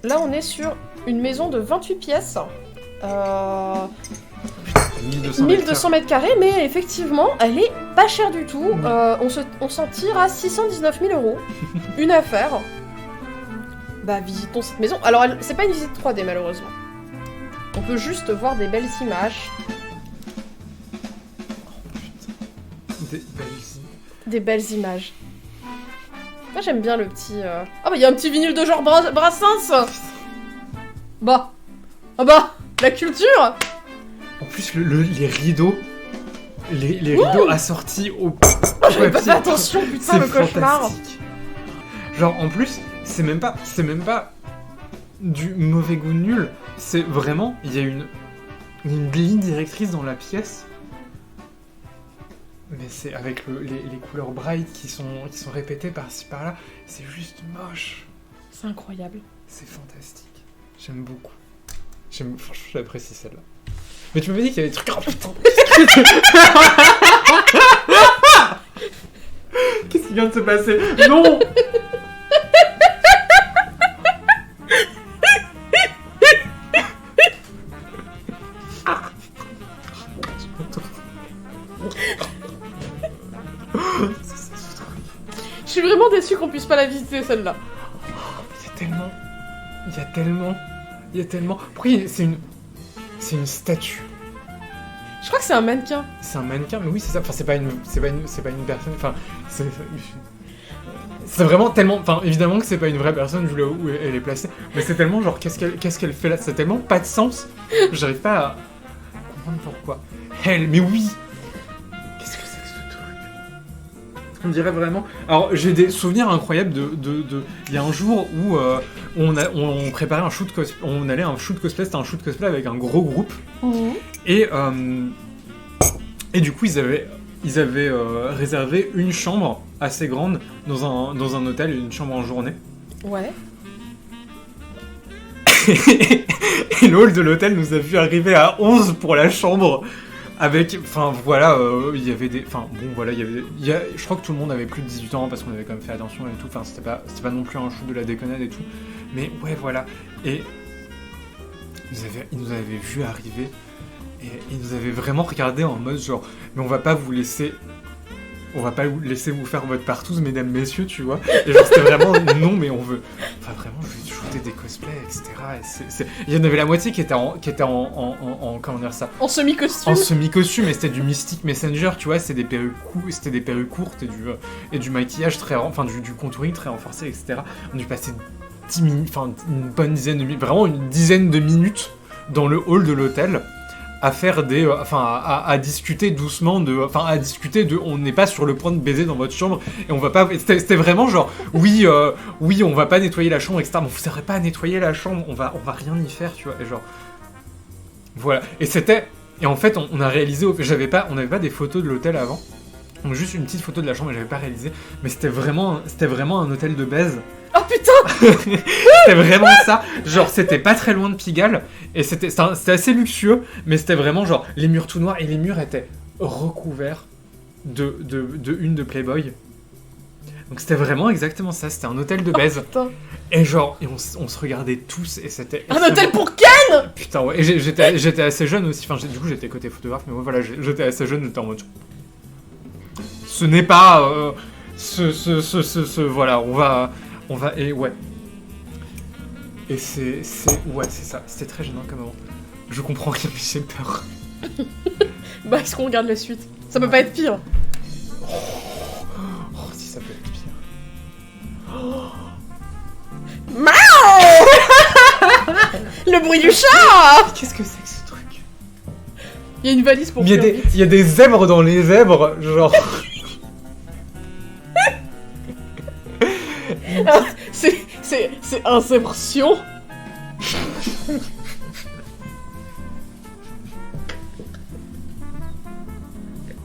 Là, on est sur une maison de 28 pièces. 1200 mètres carrés, mais effectivement, elle est pas chère du tout. On s'en tire à 619 000 €. Une affaire. Bah, visitons cette maison. Alors, c'est pas une visite 3D, malheureusement. On peut juste voir des belles images. Des belles images. Moi, j'aime bien le petit... Ah bah, il y a un petit vinyle de genre Brassens. Bah. Ah bah, la culture. En plus, les rideaux... Les rideaux assortis au... J'avais pas fait attention, putain, le cauchemar. Genre, en plus, c'est même pas du mauvais goût nul. C'est vraiment... Il y a une ligne directrice dans la pièce. Mais c'est avec les couleurs bright qui sont répétées par-ci par-là. C'est juste moche. C'est incroyable. C'est fantastique. J'aime beaucoup. Franchement, j'apprécie celle-là. Mais tu m'avais dit qu'il y avait des trucs... Oh putain. Qu'est-ce qui vient de se passer? Non. Je suis vraiment déçue qu'on puisse pas la visiter, celle-là. Il y a tellement... Pourquoi c'est une statue? Je crois que c'est un mannequin. C'est un mannequin, mais oui, c'est ça. Enfin, c'est pas une personne. Enfin, c'est vraiment tellement... Enfin, évidemment que c'est pas une vraie personne, vu là où elle est placée. Mais c'est tellement genre, qu'est-ce qu'elle fait là? C'est tellement pas de sens. J'arrive pas à comprendre pourquoi. Elle, mais oui. Qu'est-ce que c'est que ce truc? On dirait vraiment... Alors, j'ai des souvenirs incroyables de... Il y a un jour où on préparait un shoot cosplay. On allait à un shoot cosplay, c'était un shoot cosplay avec un gros groupe. Et du coup, ils avaient réservé une chambre assez grande dans un hôtel, une chambre en journée. Ouais. Et le hall de l'hôtel nous a vu arriver à 11 pour la chambre. Avec, enfin voilà, il y avait des... Enfin bon voilà, je crois que tout le monde avait plus de 18 ans parce qu'on avait quand même fait attention et tout. Enfin c'était pas non plus un shoot de la déconnade et tout. Mais ouais voilà. Et ils nous avaient vu arriver. Et ils nous avaient vraiment regardé en mode genre, mais on va pas vous laisser vous faire votre partouze, mesdames, messieurs, tu vois. Et genre, c'était vraiment, non, mais on veut... Enfin, vraiment, je vais shooter des cosplays, etc. Et il y en avait la moitié qui était en comment dire ça? En semi-costume. En semi-costume, et c'était du Mystic Messenger, tu vois, c'était des perruques courtes et du maquillage très... Enfin, du contouring très renforcé, etc. On a dû passer 10 minutes, enfin, une bonne dizaine de minutes, vraiment une dizaine de minutes dans le hall de l'hôtel, à faire des... à discuter doucement à discuter de... On n'est pas sur le point de baiser dans votre chambre, et on va pas... C'était vraiment genre, oui, on va pas nettoyer la chambre, etc. Mais vous savez pas à nettoyer la chambre, on va rien y faire, tu vois, et genre... Voilà, et c'était... Et en fait, on a réalisé... On n'avait pas des photos de l'hôtel avant, donc juste une petite photo de la chambre, et j'avais pas réalisé, mais c'était vraiment un hôtel de baise. Oh putain. C'était vraiment ça, genre c'était pas très loin de Pigalle, et c'était assez luxueux, mais c'était vraiment genre les murs tout noirs, et les murs étaient recouverts de Playboy. Donc c'était vraiment exactement ça, c'était un hôtel de baise. Oh, et genre, on se regardait tous, et c'était... Un hôtel pour Ken. Putain ouais, et j'étais assez jeune aussi, enfin du coup j'étais côté photographe, mais ouais, voilà, j'étais assez jeune, j'étais en mode... Ce n'est pas... voilà, on va, et ouais. Et c'est ça, c'était très gênant comme moment. Je comprends rien, mais j'ai peur. Bah, est-ce qu'on regarde la suite? Ça peut pas être pire. Oh, si ça peut être pire. Miaou. Le bruit du chat. Qu'est-ce que c'est que ce truc? Il y a une valise pour... Il y a des zèbres dans les zèbres, genre... C'est Inception.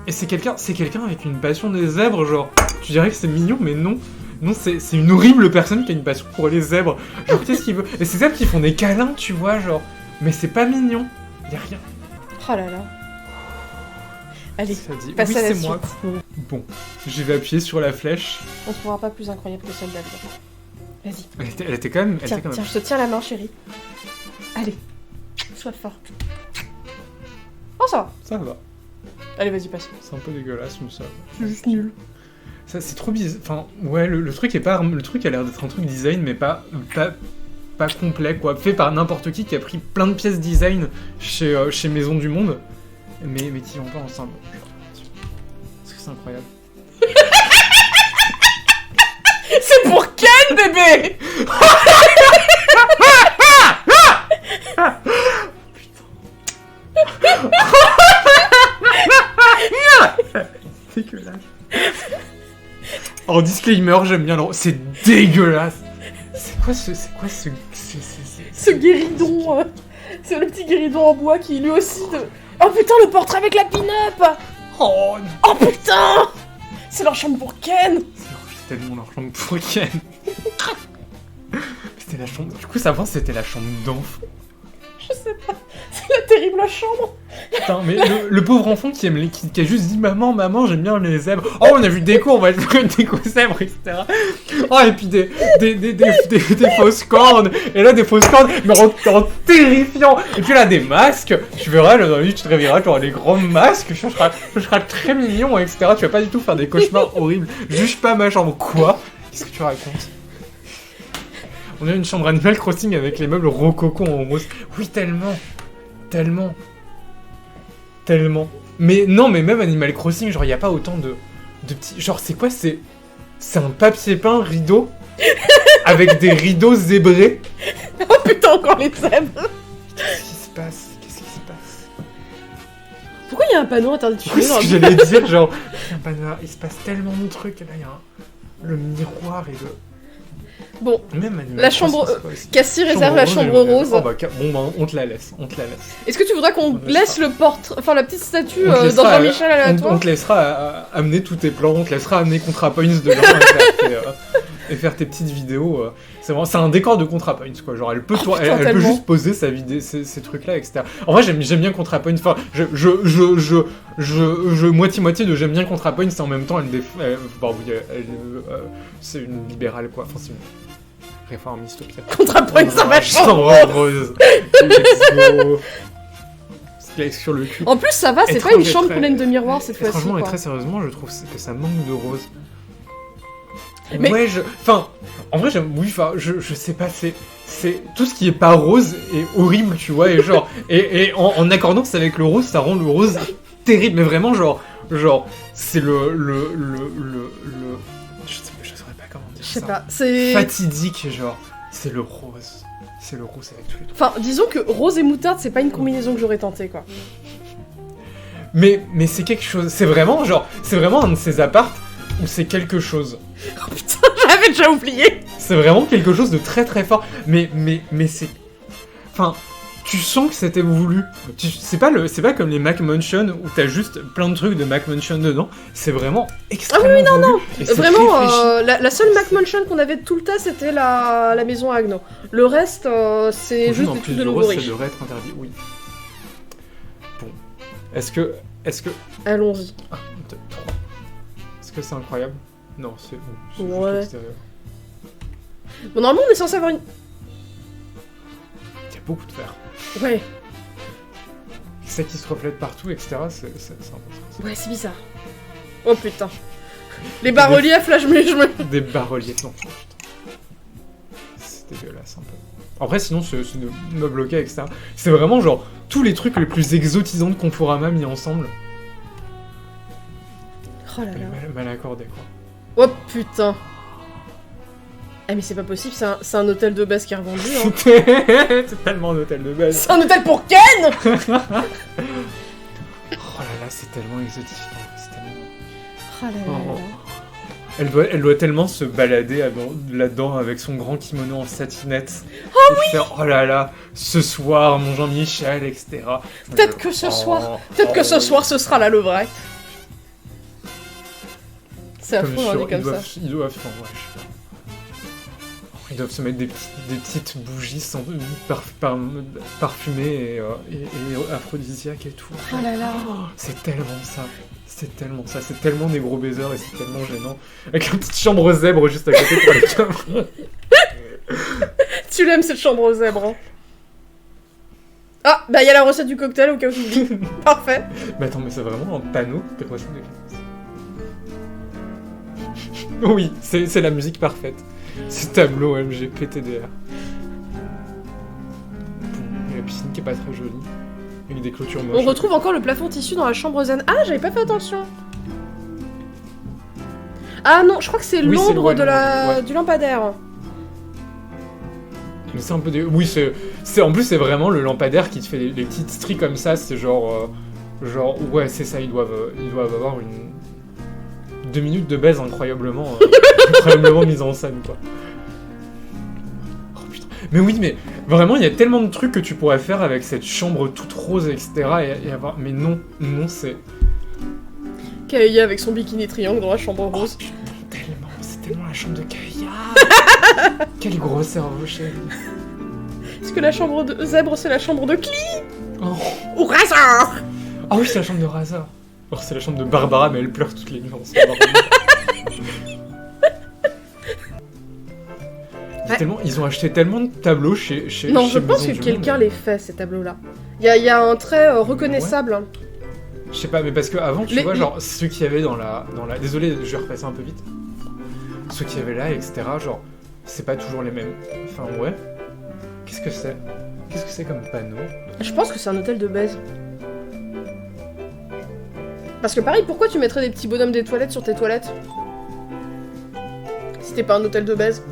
Et c'est quelqu'un avec une passion des zèbres, genre... Tu dirais que c'est mignon, mais non. Non, c'est une horrible personne qui a une passion pour les zèbres. Genre, qu'est-ce qu'il veut? Et ces zèbres qui font des câlins, tu vois, genre... Mais c'est pas mignon. Y'a rien. Oh là là. Allez, oui, passe à la c'est suite. moi. Bon, je vais appuyer sur la flèche. On trouvera pas plus incroyable que celle d'Alba. Vas-y. Elle était quand même... Tiens, je te tiens la main, chérie. Allez, sois forte. Oh, ça va. Ça va. Allez, vas-y, passe. C'est un peu dégueulasse, mais ça... C'est juste nul. Ça, c'est trop bizarre. Enfin, ouais, le truc est pas... Le truc a l'air d'être un truc design, mais pas complet, quoi. Fait par n'importe qui a pris plein de pièces design chez Maison du Monde, mais qui vont pas ensemble. Parce que c'est incroyable. C'est pour Ken, bébé. Dégueulasse. En disclaimer, j'aime bien le... C'est dégueulasse. C'est quoi ce guéridon c'est le petit guéridon en bois qui lui aussi de... Oh putain, le portrait avec la pin-up. Oh putain. C'est leur chambre pour Ken. C'est tellement leur chambre pour Ken. C'était la chambre... Du coup, ça avance, c'était la chambre d'enfant. Je sais pas. C'est la terrible chambre. Putain, mais le pauvre enfant qui a juste dit maman, j'aime bien les zèbres. Oh, on a vu déco, on va jouer une déco zèbre, etc. Oh, et puis des fausses cornes. Et là, des fausses cornes, mais en terrifiant. Et puis là, des masques. Tu verras, là, dans la nuit, tu te réveilleras, tu auras des grands masques. Je serai très mignon, etc. Tu vas pas du tout faire des cauchemars horribles. Juge pas ma chambre. Quoi? Qu'est-ce que tu racontes? On a une chambre Animal Crossing avec les meubles rococo en rose. Oui, tellement. Mais non, mais même Animal Crossing, genre, y a pas autant de petits... Genre, c'est quoi? C'est un papier peint rideau avec des rideaux zébrés. Oh putain, encore les zèbres. Qu'est-ce qui se passe? Pourquoi il y a un panneau interdit de fumer? C'est ce que j'allais dire, genre... Il se passe tellement de trucs. Là, il y a le miroir et le... Bon, même la chambre... Cassie réserve la chambre rose. Oh bah, on te la laisse. Est-ce que tu voudrais qu'on laisse le portrait... Enfin, la petite statue dans Jean-Michel aléatoire? On te laissera amener tous tes plans, on te laissera amener ContraPoints dedans et faire tes petites vidéos. C'est un décor de ContraPoints, quoi. Genre, elle peut juste poser ces trucs-là, etc. En vrai, j'aime bien ContraPoints. Enfin, je moitié-moitié de j'aime bien ContraPoints, et en même temps, c'est une libérale, quoi. Enfin, c'est une réformiste, au pire. ContraPoints, ça va chambre rose. Sur le cul. En plus, ça va, c'est pas une chambre pleine de miroirs cette fois-ci. Franchement, et très sérieusement, je trouve que ça manque de rose. Mais... Ouais, en vrai, je sais pas, c'est tout ce qui est pas rose est horrible, tu vois, et genre, et en accordance avec le rose, ça rend le rose terrible, mais vraiment, genre, c'est je saurais pas comment dire ça. Je sais pas, c'est... Fatidique, genre, c'est le rose avec tous les trucs. Enfin, disons que rose et moutarde, c'est pas une combinaison que j'aurais tenté, quoi. Mais c'est quelque chose, c'est vraiment un de ces apparts où c'est quelque chose. Oh putain, j'avais déjà oublié. C'est vraiment quelque chose de très très fort. Mais c'est... Enfin, tu sens que c'était voulu. C'est pas comme les McMansion où t'as juste plein de trucs de McMansion dedans. C'est vraiment extrêmement voulu. Non. Vraiment, la seule McMansion qu'on avait tout le temps, c'était la maison à Agno. Le reste, c'est juste des trucs de nouveau riches. Ça devrait être interdit, oui. Bon. Est-ce que... Allons-y. 1, 2, 3. Est-ce que c'est incroyable? Non, c'est ouais. Juste extérieur. Bon, normalement, on est censé avoir une... Il y a beaucoup de fer. Ouais. Ça qui se reflète partout, etc. C'est un peu stressant. Ouais, c'est bizarre. Oh putain. Les bas-reliefs, là, je me... Des bas-reliefs, non. Putain. C'est dégueulasse, un peu. Après, sinon, c'est de meubles locaux, etc. C'est vraiment, genre, tous les trucs les plus exotisants de Conforama mis ensemble. Oh là là. Mal accordé, quoi. Oh putain. Ah mais c'est pas possible, c'est un hôtel de base qui est revendu, hein. C'est tellement un hôtel de base. C'est un hôtel pour Ken. Oh là là, c'est tellement exotique. C'est tellement... Oh là là. Elle doit tellement se balader là-dedans avec son grand kimono en satinette. Oh oui. Faire, oh là là, ce soir, mon Jean-Michel, etc. Peut-être que ce soir, ce sera la levrette. C'est affreux, on est comme ça. Ils doivent se mettre des petites bougies parfumées et aphrodisiaques et tout. Oh là là. C'est tellement ça. C'est tellement des gros baisers et c'est tellement gênant. Avec une petite chambre zèbre juste à côté pour les câbles. Tu l'aimes cette chambre aux zèbres. Hein. Ah, bah il y a la recette du cocktail au cas où tu oublies. Parfait. Mais attends, mais c'est vraiment un panneau de recette de... Oui, c'est la musique parfaite. Ce tableau OMG PTDR. La piscine qui est pas très jolie. Avec des clôtures moches. On retrouve encore le plafond tissu dans la chambre zen. Ah, j'avais pas fait attention. Ah non, je crois que c'est l'ombre de du lampadaire. Mais c'est un peu des... Oui, c'est en plus c'est vraiment le lampadaire qui te fait les petites stries comme ça, c'est genre ouais, c'est ça, ils doivent avoir une 2 minutes de baise incroyablement mise en scène quoi. Oh putain. Mais oui, mais vraiment il y a tellement de trucs que tu pourrais faire avec cette chambre toute rose etc. et avoir mais non, c'est Kaeya avec son bikini triangle dans la chambre rose. Oh, putain, c'est tellement la chambre de Kaeya. Quel gros cerveau, chérie. Est-ce que la chambre de zèbre, c'est la chambre de Klee Oh. Ou Razor? Ah oui, c'est la chambre de Razor. Oh, c'est la chambre de Barbara, mais elle pleure toutes les nuits. Ils ont acheté tellement de tableaux chez Non, chez je pense Maison que du quelqu'un Monde. les fait, ces tableaux-là. Il y a un trait reconnaissable. Ouais. Je sais pas, mais parce que avant, tu vois, genre, ceux qui avaient dans la... Désolé, je vais repasser un peu vite. Ceux qui avaient là, etc., genre, c'est pas toujours les mêmes. Enfin, ouais. Qu'est-ce que c'est? Qu'est-ce que c'est comme panneau? Je pense que c'est un hôtel de baise. Parce que pareil, pourquoi tu mettrais des petits bonhommes des toilettes sur tes toilettes? Si t'es pas un hôtel de baise.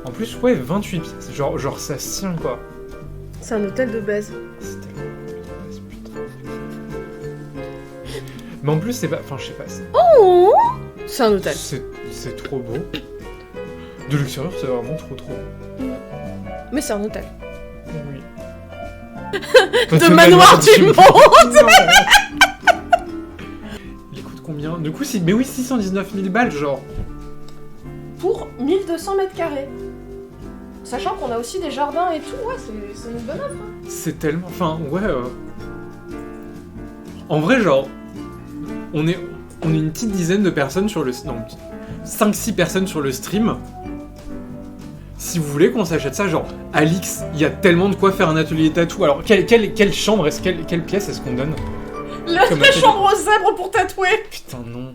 En plus, ouais, 28 pièces. Genre ça se tient, quoi. C'est un hôtel de baise. C'est tellement un hôtel de baise, putain. Mais en plus, c'est pas... Enfin, je sais pas, c'est... Oh, c'est un hôtel. C'est trop beau. De l'extérieur, c'est vraiment trop beau. Mais c'est un hôtel. Oui. De manoir du monde. Il coûte combien? Du coup, mais oui, 619 000 balles, genre. Pour 1200 mètres carrés. Sachant qu'on a aussi des jardins et tout, ouais, c'est une bonne offre. Hein. C'est tellement... Enfin, ouais... En vrai, genre... On est une petite dizaine de personnes sur le... Non, 5-6 personnes sur le stream. Si vous voulez qu'on s'achète ça, genre, Alix, il y a tellement de quoi faire un atelier tatou. Alors, quelle chambre, quelle pièce est-ce qu'on donne? La chambre aux zèbres pour tatouer. Putain, non.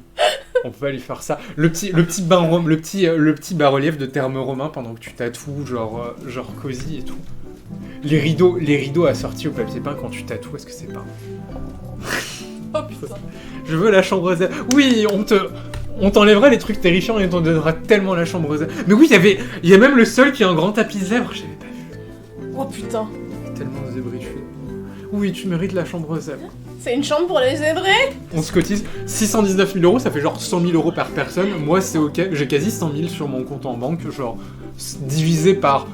On peut pas lui faire ça. Le petit bas-relief de termes romains pendant que tu tatoues, genre cosy et tout. Les rideaux assortis au papier peint quand tu tatoues, est-ce que c'est pas... Oh putain. Je veux la chambre zèbre. Oui, on t'enlèvera les trucs terrifiants et on t'en donnera tellement la chambre zèbre. Mais oui, il y a même le sol qui a un grand tapis zèbre, j'avais pas vu. Oh putain. Tellement zébrifié. Oui, tu mérites la chambre zèbre. C'est une chambre pour les zébrés. On se cotise 619 000 euros, ça fait genre 100 000 euros par personne. Moi, c'est ok, j'ai quasi 100 000 sur mon compte en banque, genre divisé par...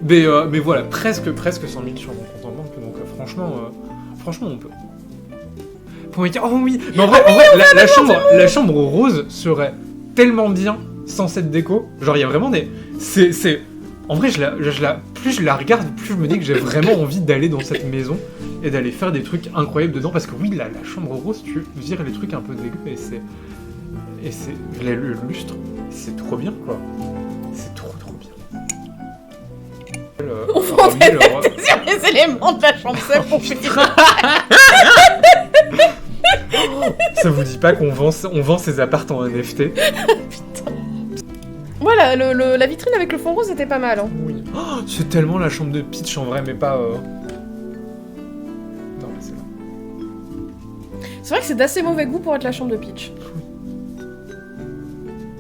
Mais voilà, presque 100 000 sur mon compte en banque, donc franchement, on peut. Pour me dire, oh oui, mais en vrai, la chambre rose serait tellement bien sans cette déco. Genre, il y a vraiment des... En vrai, plus je la regarde, plus je me dis que j'ai vraiment envie d'aller dans cette maison et d'aller faire des trucs incroyables dedans. Parce que oui, la chambre rose, tu vires les trucs un peu dégueux et c'est... Le lustre, c'est trop bien, quoi. C'est trop bien. On fondait sur les éléments de la chambre zèbre pour finir. Ça vous dit pas qu'on vend ces apparts en NFT? Putain. Voilà, la vitrine avec le fond rose était pas mal. Hein. Oui. Oh, c'est tellement la chambre de Peach en vrai, mais pas... Non, mais c'est là. C'est vrai que c'est d'assez mauvais goût pour être la chambre de Peach. Oui.